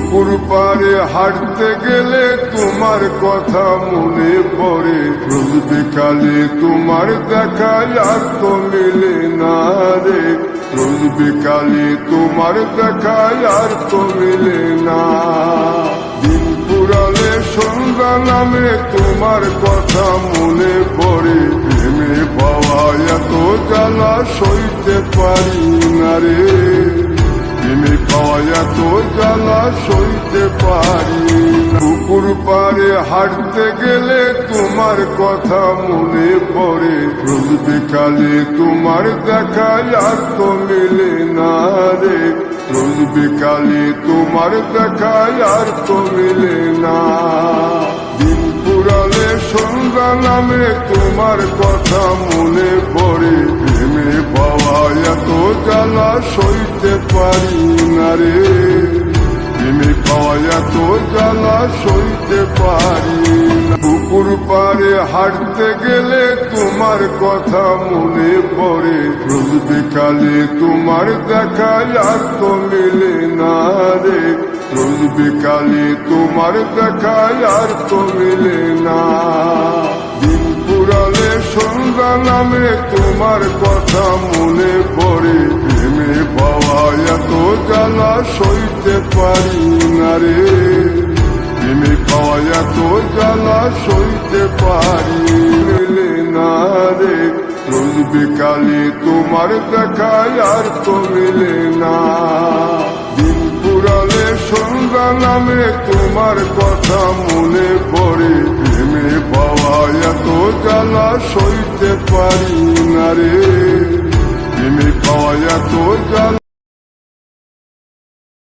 পুকুর পাড়ে হাঁটতে গেলে তোমার কথা মনে পড়ে, রোজ বিকালে তোমার দেখা আর তো মিলে না রে, রোজ বিকালে তোমার দেখা আর তো মিলে না। দিন পুরালে সন্ধ্যা নামে তোমার কথা মনে পড়ে, প্রেমে পাওয়া এত জ্বালা সইতে পারি না রে, প্রেমে পাওয়া এত জ্বালা সইতে পারি না। পুকুর পাড়ে হাঁটতে গেলে তোমার কথা মনে পড়ে, রোজ বিকালে তোমার দেখা আর তো মিলে না রে, রোজ বিকালে তোমার দেখা আর তো মিলে না। দিন পুরালে সন্ধ্যা নামে তোমার কথা মনে পড়ে, প্রেমে পাওয়া এত জ্বালা সইতে পারি না রে, প্রেমে পাওয়া এত জ্বালা সইতে পারি না। পুকুর পাড়ে হাঁটতে গেলে তোমার কথা মনে পড়ে, রোজ বিকালে তোমার দেখা আর তো মিলে না রে, রোজ বিকালে তোমার দেখা আর তো মিলে না। দিন পুরালে সন্ধ্যা নামে তোমার কথা মনে পড়ে, প্রেমে পাওয়া এত জ্বালা সইতে পারি না রে, প্রেমে পাওয়া এত জ্বালা সইতে পারি মিলে না রে, রোজ বিকালে তোমার দেখা আর তো মিলে না। দিন পুরালে সন্ধ্যা নামে তোমার কথা মনে পড়ে, প্রেমে পাওয়া এত জ্বালা সইতে পারি না রে, প্রেমে পাওয়া এত জ্বালা